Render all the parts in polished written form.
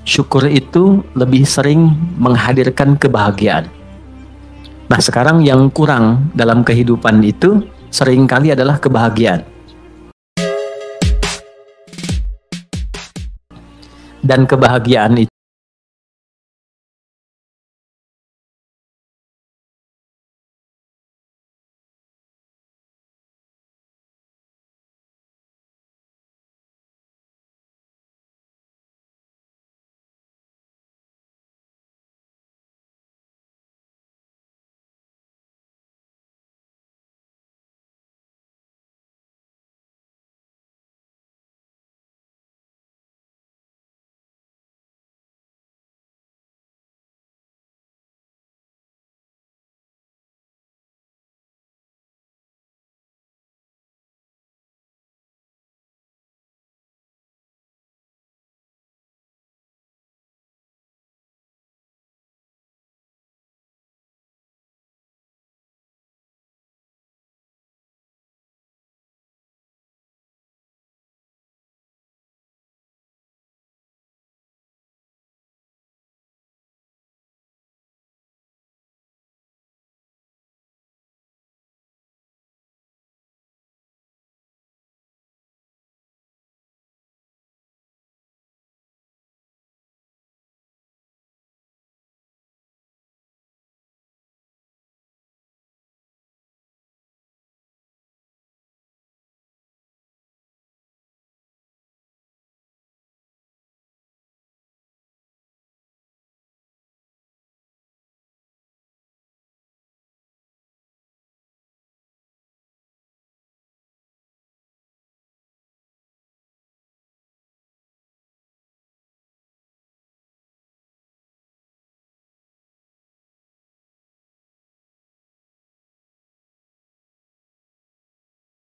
syukur itu lebih sering menghadirkan kebahagiaan. Nah, sekarang yang kurang dalam kehidupan itu seringkali adalah kebahagiaan. Dan kebahagiaan itu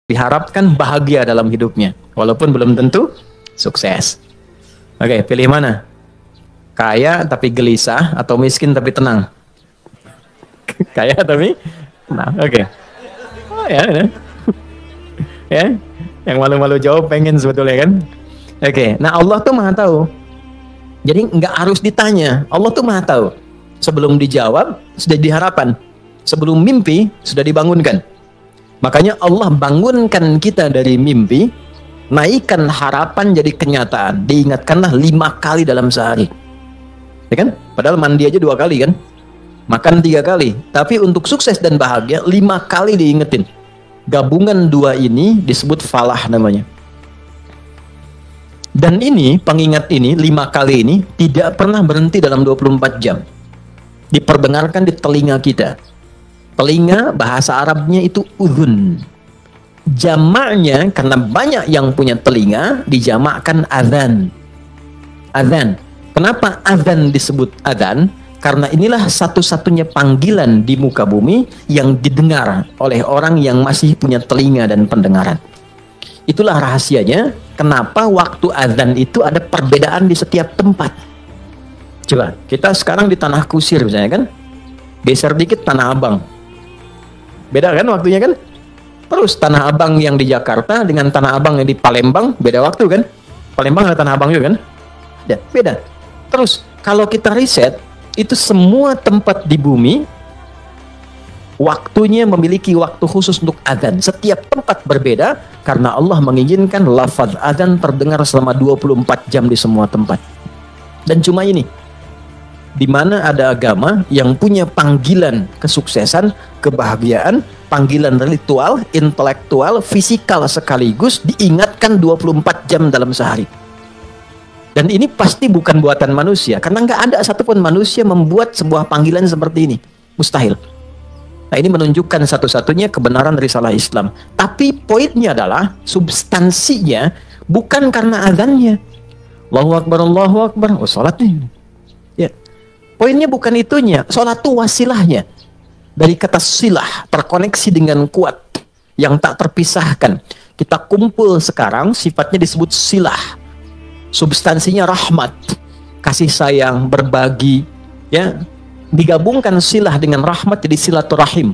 diharapkan bahagia dalam hidupnya, walaupun belum tentu sukses. Oke, pilih mana? Kaya tapi gelisah atau miskin tapi tenang? Kaya tapi tenang. Oke. Oh ya, ya. Ya, yang malu-malu jawab pengen sebetulnya kan? Oke, nah Allah tuh maha tahu. Jadi nggak harus ditanya, Allah tuh maha tahu. Sebelum dijawab sudah diharapan, sebelum mimpi sudah dibangunkan. Makanya Allah bangunkan kita dari mimpi, naikkan harapan jadi kenyataan. Diingatkanlah 5 kali dalam sehari, ya kan? Padahal mandi aja 2 kali kan, makan 3 kali. Tapi untuk sukses dan bahagia 5 kali diingetin. Gabungan 2 ini disebut falah namanya. Dan ini pengingat ini 5 kali ini tidak pernah berhenti dalam 24 jam. Diperdengarkan di telinga kita. Telinga bahasa Arabnya itu udhun. Jamaknya karena banyak yang punya telinga dijamakkan adzan. Adzan. Kenapa adzan disebut adzan? Karena inilah satu-satunya panggilan di muka bumi yang didengar oleh orang yang masih punya telinga dan pendengaran. Itulah rahasianya kenapa waktu adzan itu ada perbedaan di setiap tempat. Coba kita sekarang di Tanah Kusir misalnya kan, geser dikit Tanah Abang. Beda kan waktunya kan? Terus Tanah Abang yang di Jakarta dengan Tanah Abang yang di Palembang beda waktu kan? Palembang ada Tanah Abang juga kan? Beda. Terus kalau kita riset, itu semua tempat di bumi waktunya memiliki waktu khusus untuk adzan. Setiap tempat berbeda karena Allah mengizinkan lafaz adzan terdengar selama 24 jam di semua tempat. Dan cuma ini, di mana ada agama yang punya panggilan kesuksesan, kebahagiaan, panggilan ritual, intelektual, fisikal sekaligus diingatkan 24 jam dalam sehari. Dan ini pasti bukan buatan manusia, karena nggak ada satupun manusia membuat sebuah panggilan seperti ini. Mustahil. Nah, ini menunjukkan satu-satunya kebenaran risalah Islam. Tapi poinnya adalah substansinya bukan karena azannya. Allahu Akbar, Allahu Akbar. Oh, sholat nih. Ya. Poinnya bukan itunya. Sholat itu wasilahnya. Dari kata silah, terkoneksi dengan kuat yang tak terpisahkan. Kita kumpul sekarang, sifatnya disebut silah. Substansinya rahmat, kasih sayang, berbagi, ya. Digabungkan silah dengan rahmat jadi silaturahim.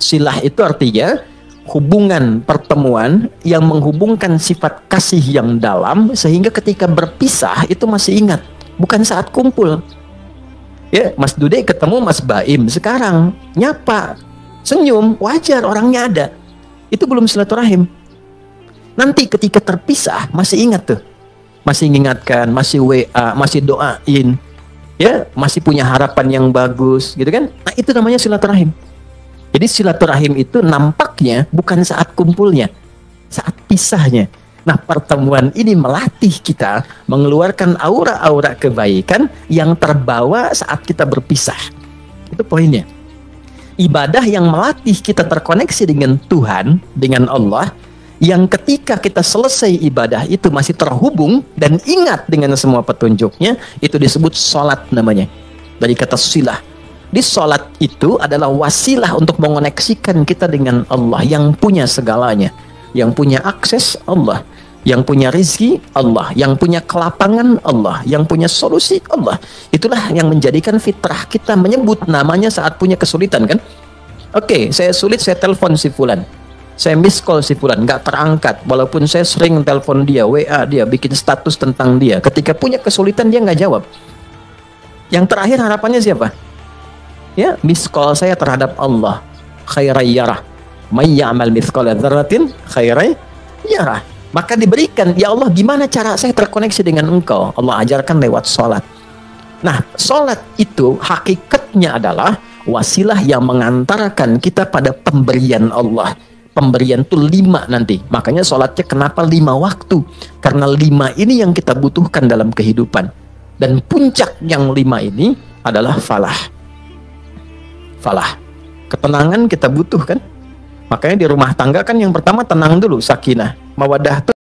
Silah itu artinya hubungan pertemuan yang menghubungkan sifat kasih yang dalam sehingga ketika berpisah itu masih ingat. bukan saat kumpul. Ya, Mas Dude ketemu Mas Baim sekarang, nyapa, senyum, wajar orangnya ada. Itu belum silaturahim. Nanti ketika terpisah masih ingat tuh. Masih mengingatkan, masih WA, masih doain. Ya, masih punya harapan yang bagus, gitu kan? Nah, itu namanya silaturahim. Jadi silaturahim itu nampaknya bukan saat kumpulnya, saat pisahnya. Nah, pertemuan ini melatih kita mengeluarkan aura-aura kebaikan yang terbawa saat kita berpisah. Itu poinnya. Ibadah yang melatih kita terkoneksi dengan Tuhan, dengan Allah, yang ketika kita selesai ibadah itu masih terhubung dan ingat dengan semua petunjuknya, itu disebut sholat namanya. Dari kata silah. Di sholat itu adalah wasilah untuk mengoneksikan kita dengan Allah yang punya segalanya, yang punya akses Allah, yang punya rizki Allah, yang punya kelapangan Allah, yang punya solusi Allah. Itulah yang menjadikan fitrah kita menyebut namanya saat punya kesulitan, kan? Oke, saya sulit, saya telepon si Fulan, saya miss call si Fulan, nggak terangkat, walaupun saya sering telepon dia, WA dia, bikin status tentang dia. Ketika punya kesulitan dia nggak jawab. Yang terakhir harapannya siapa? Ya, miss call saya terhadap Allah, khairai yarah, may ya'mal mithqala dzarratin khairai yarah. Maka diberikan, ya Allah, gimana cara saya terkoneksi dengan Engkau? Allah ajarkan lewat sholat. Nah, sholat itu hakikatnya adalah wasilah yang mengantarkan kita pada pemberian Allah. Pemberian itu 5 nanti. Makanya sholatnya kenapa 5 waktu? Karena 5 ini yang kita butuhkan dalam kehidupan. Dan puncak yang 5 ini adalah falah. Falah. Ketenangan kita butuh, kan? Makanya di rumah tangga kan yang pertama tenang dulu, sakinah. Mawadah tuh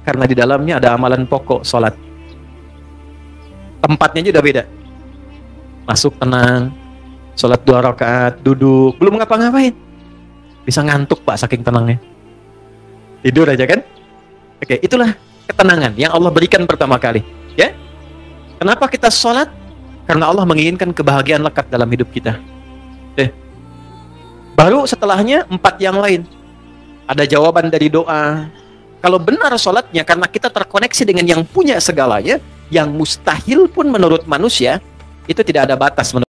karena di dalamnya ada amalan pokok sholat. Tempatnya aja udah beda. Masuk tenang, sholat 2 rakaat, duduk, belum ngapa-ngapain. Bisa ngantuk Pak saking tenangnya. Tidur aja kan? Oke, itulah ketenangan yang Allah berikan pertama kali. Ya, kenapa kita sholat? Karena Allah menginginkan kebahagiaan lekat dalam hidup kita. Baru setelahnya 4 yang lain. Ada jawaban dari doa. Kalau benar sholatnya karena kita terkoneksi dengan yang punya segalanya, yang mustahil pun menurut manusia, itu tidak ada batas menurut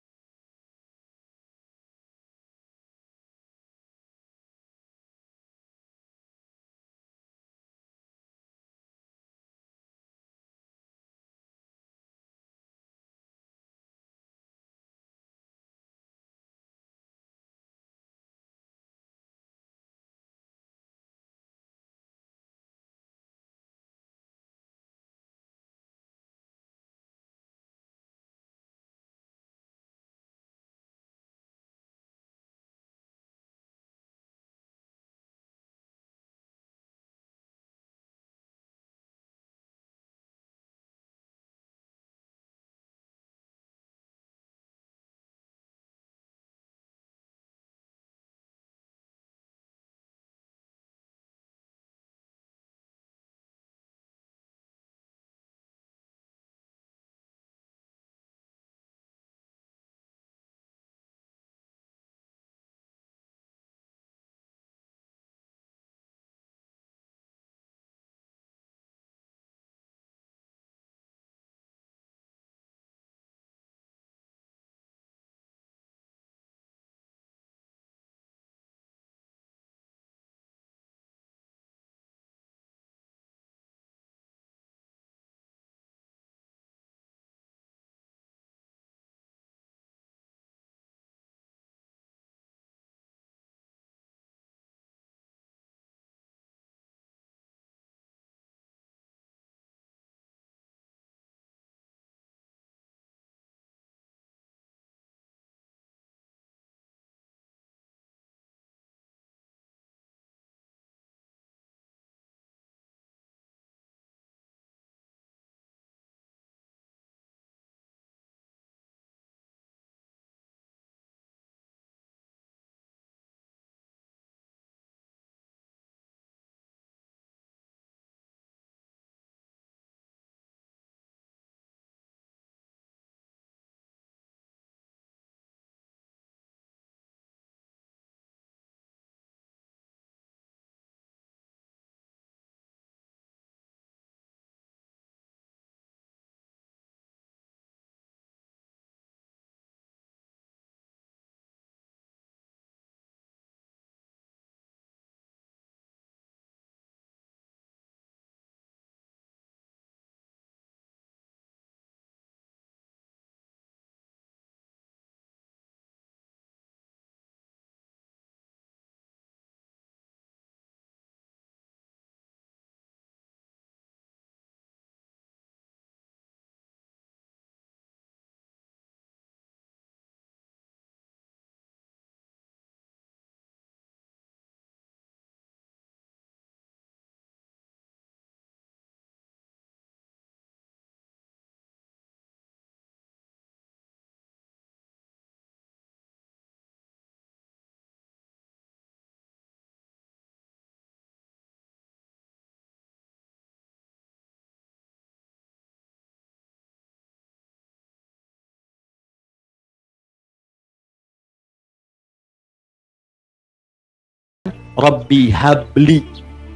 Rabbi habli.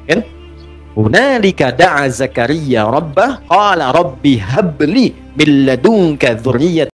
Kan? Hunalika da'a Zakaria rabbah qala rabbi habli min ladunka dzurriyyatan.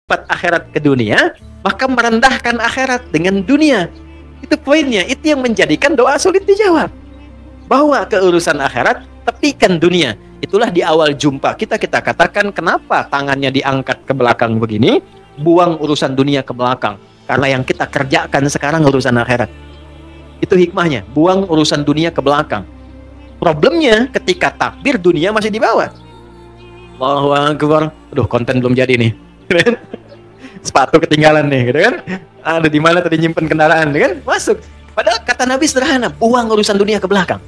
Akhirat ke dunia, maka merendahkan akhirat dengan dunia. Itu poinnya, itu yang menjadikan doa sulit dijawab. Bawa ke urusan akhirat, tepikan dunia. Itulah di awal jumpa kita katakan kenapa tangannya diangkat ke belakang begini, buang urusan dunia ke belakang. Karena yang kita kerjakan sekarang urusan akhirat. Itu hikmahnya, buang urusan dunia ke belakang. Problemnya ketika takbir dunia masih di bawah. Allahu Akbar. Aduh, konten belum jadi nih. Sepatu ketinggalan nih, gitu kan? Ada di mana tadi nyimpen kendaraan, gitu kan? Masuk. Padahal kata Nabi sederhana, buang urusan dunia ke belakang.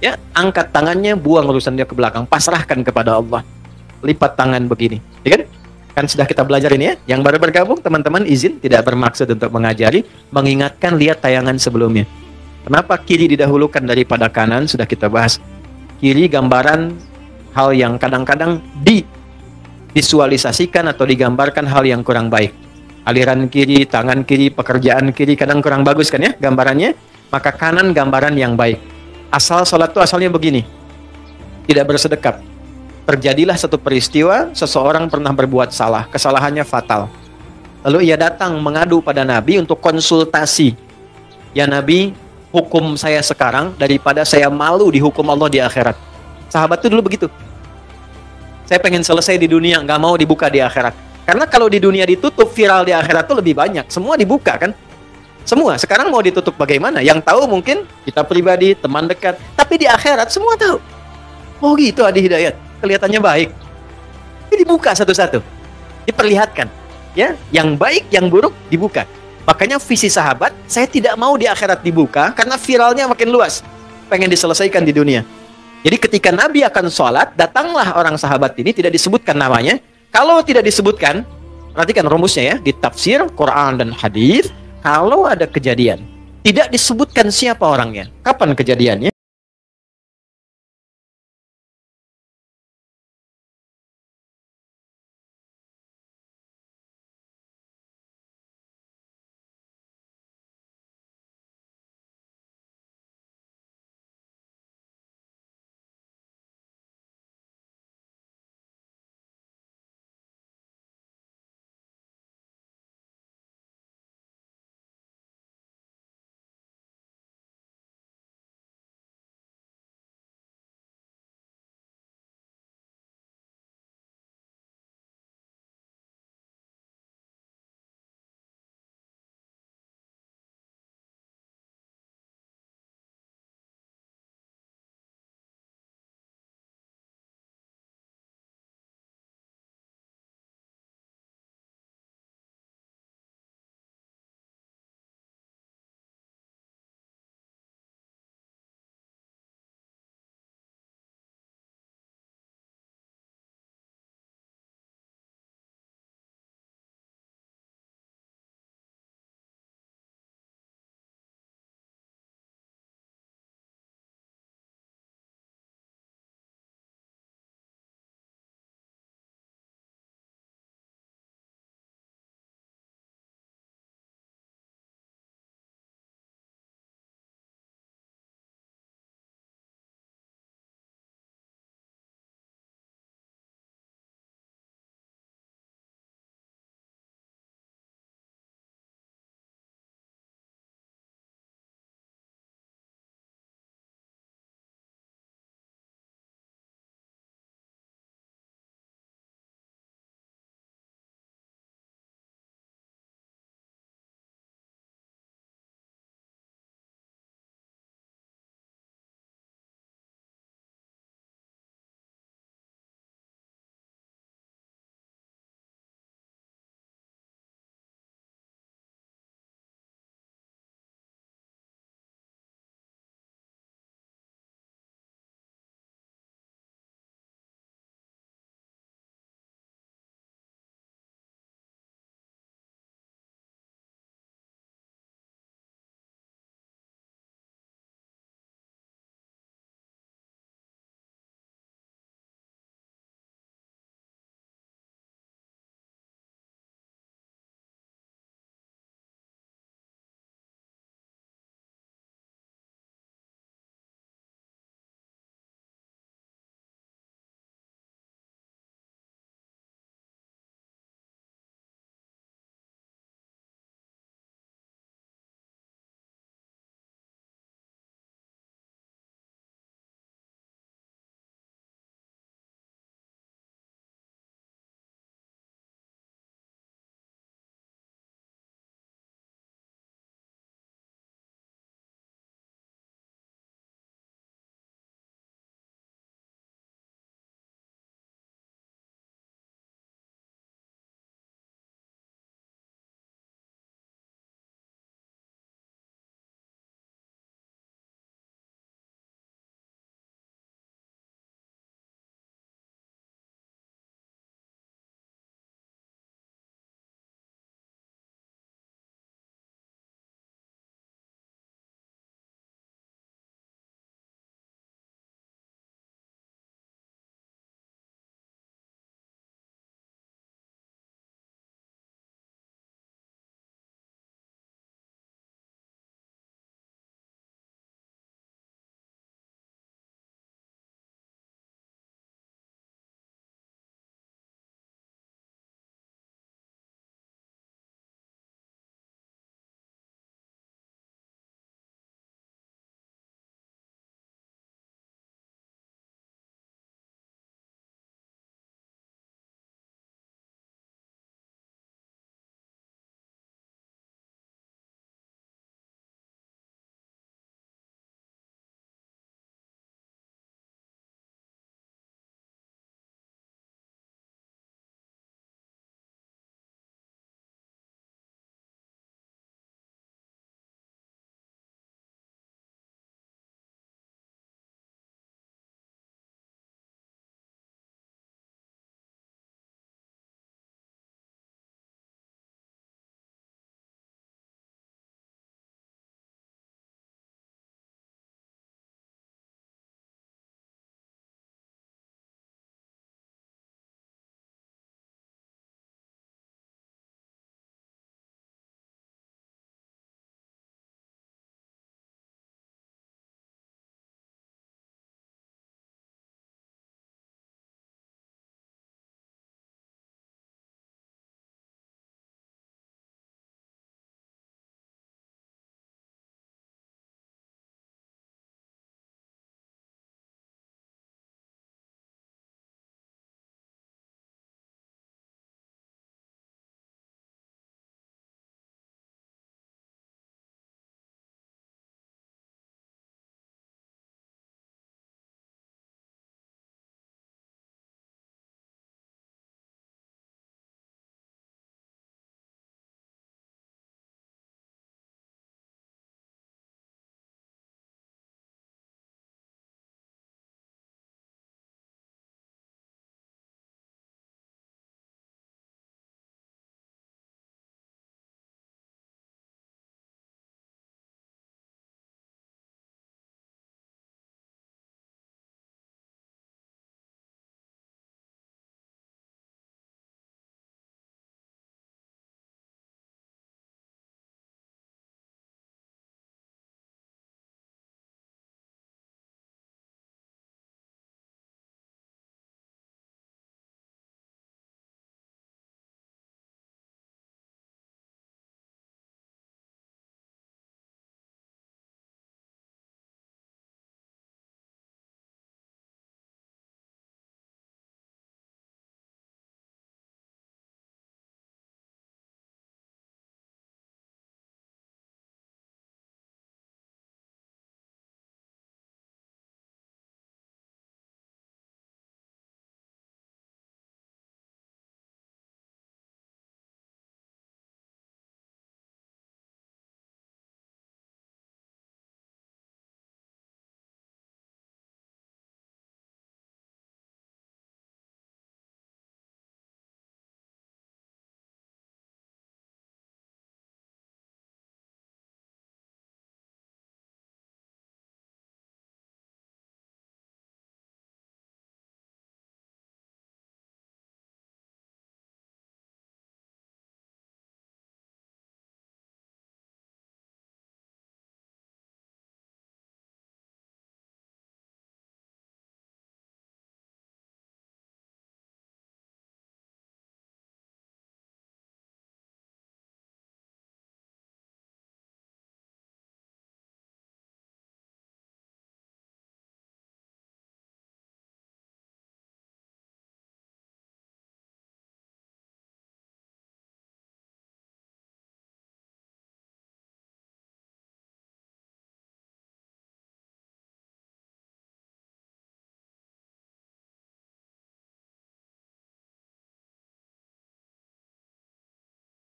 Ya, angkat tangannya, buang urusan dunia ke belakang, pasrahkan kepada Allah. Lipat tangan begini, ya kan? Kan sudah kita belajar ini ya. Yang baru bergabung, teman-teman izin tidak bermaksud untuk mengajari, mengingatkan, lihat tayangan sebelumnya. Kenapa kiri didahulukan daripada kanan? Sudah kita bahas. Kiri gambaran hal yang kadang-kadang visualisasikan atau digambarkan hal yang kurang baik. Aliran kiri, tangan kiri, pekerjaan kiri kadang kurang bagus kan ya gambarannya. Maka kanan gambaran yang baik. Asal sholat itu asalnya begini. Tidak bersedekap. Terjadilah satu peristiwa, seseorang pernah berbuat salah. Kesalahannya fatal. Lalu ia datang mengadu pada Nabi untuk konsultasi. Ya Nabi, hukum saya sekarang daripada saya malu dihukum Allah di akhirat. Sahabat itu dulu begitu. Saya pengen selesai di dunia, nggak mau dibuka di akhirat. Karena kalau di dunia ditutup, viral di akhirat itu lebih banyak. Semua dibuka kan? Semua. Sekarang mau ditutup bagaimana? Yang tahu mungkin kita pribadi, teman dekat. Tapi di akhirat semua tahu. Oh gitu Adi Hidayat. Kelihatannya baik. Ini dibuka satu-satu. Diperlihatkan. Ya, yang baik, yang buruk dibuka. Makanya visi sahabat, saya tidak mau di akhirat dibuka karena viralnya makin luas. Pengen diselesaikan di dunia. Jadi ketika Nabi akan sholat, datanglah orang sahabat ini, tidak disebutkan namanya. Kalau tidak disebutkan, perhatikan rumusnya ya, di tafsir, Quran dan hadis, kalau ada kejadian, tidak disebutkan siapa orangnya, kapan kejadiannya,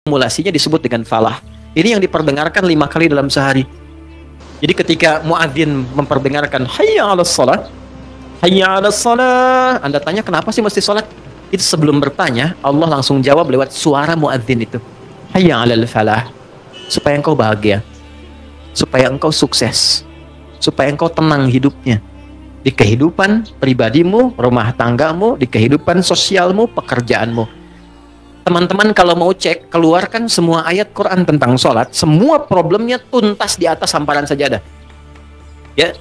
akumulasinya disebut dengan falah. Ini yang diperdengarkan 5 kali dalam sehari. Jadi ketika muadzin memperdengarkan hayya 'alas shalah, hayya 'alas shalah, Anda tanya kenapa sih mesti salat? Itu sebelum bertanya, Allah langsung jawab lewat suara muadzin itu. Hayya 'alal falah. Supaya engkau bahagia. Supaya engkau sukses. Supaya engkau tenang hidupnya. Di kehidupan pribadimu, rumah tanggamu, di kehidupan sosialmu, pekerjaanmu. Teman-teman kalau mau cek, keluarkan semua ayat Quran tentang sholat, semua problemnya tuntas di atas hamparan sajadah. Ya,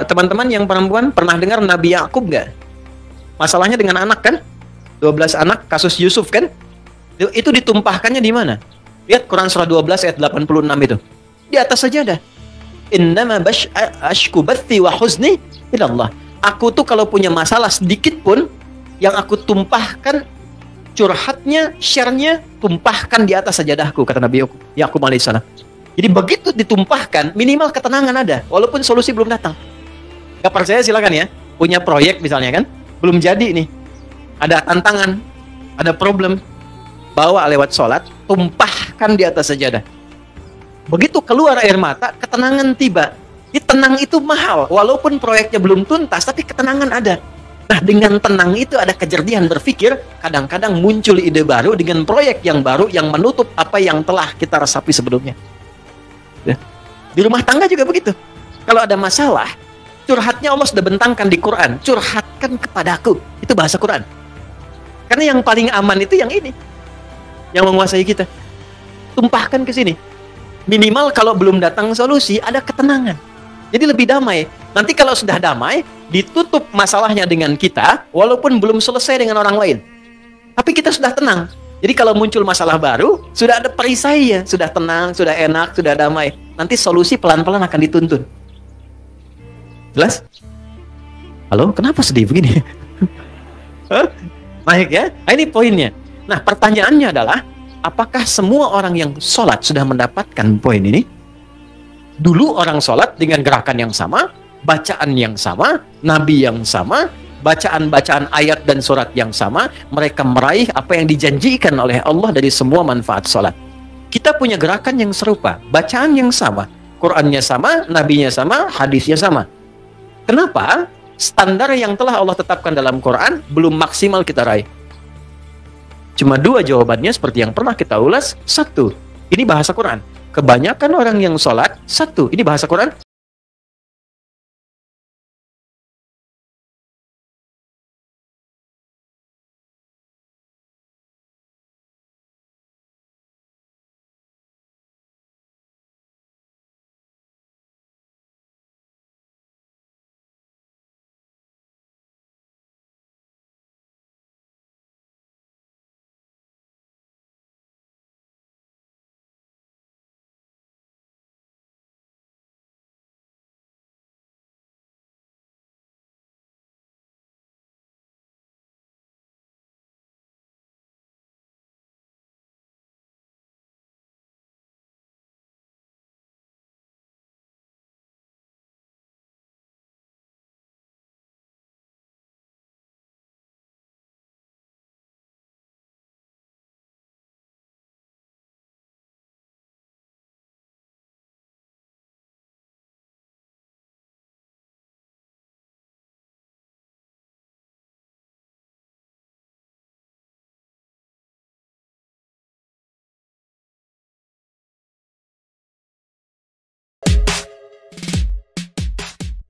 teman-teman yang perempuan pernah dengar Nabi Yakub nggak? Masalahnya dengan anak kan? 12 anak, kasus Yusuf kan? Itu ditumpahkannya di mana? Lihat Quran surah 12 ayat 86 itu. Di atas sajadah. Innama ashku bathi wa huzni ilallah. Aku tuh kalau punya masalah sedikit pun, yang aku tumpahkan, curhatnya, share-nya, tumpahkan di atas sajadahku, kata Nabi Yakub alaihissalam. Jadi begitu ditumpahkan, minimal ketenangan ada, walaupun solusi belum datang. Gak percaya silakan ya. Punya proyek misalnya kan, belum jadi nih. Ada tantangan, ada problem. Bawa lewat sholat, tumpahkan di atas sajadah. Begitu keluar air mata, ketenangan tiba. Di tenang itu mahal, walaupun proyeknya belum tuntas, tapi ketenangan ada. Nah, dengan tenang itu ada kejernihan berpikir, kadang-kadang muncul ide baru dengan proyek yang baru yang menutup apa yang telah kita resapi sebelumnya. Ya. Di rumah tangga juga begitu. Kalau ada masalah, curhatnya Allah sudah bentangkan di Quran. Curhatkan kepadaku. Itu bahasa Quran. Karena yang paling aman itu yang ini. Yang menguasai kita. Tumpahkan ke sini. Minimal kalau belum datang solusi, ada ketenangan. Jadi lebih damai. Nanti kalau sudah damai, ditutup masalahnya dengan kita, walaupun belum selesai dengan orang lain. Tapi kita sudah tenang. Jadi kalau muncul masalah baru, sudah ada perisainya. Sudah tenang, sudah enak, sudah damai. Nanti solusi pelan-pelan akan dituntun. Jelas? Halo, kenapa sedih begini? Baik ya, nah, ini poinnya. Nah, pertanyaannya adalah, apakah semua orang yang sholat sudah mendapatkan poin ini? Dulu orang sholat dengan gerakan yang sama, bacaan yang sama, nabi yang sama, bacaan-bacaan ayat dan surat yang sama, mereka meraih apa yang dijanjikan oleh Allah dari semua manfaat sholat. Kita punya gerakan yang serupa, bacaan yang sama, Qurannya sama, nabinya sama, hadisnya sama. Kenapa? Standar yang telah Allah tetapkan dalam Quran belum maksimal kita raih. Cuma 2 jawabannya seperti yang pernah kita ulas. 1, ini bahasa Quran. Kebanyakan orang yang sholat, 1, ini bahasa Quran.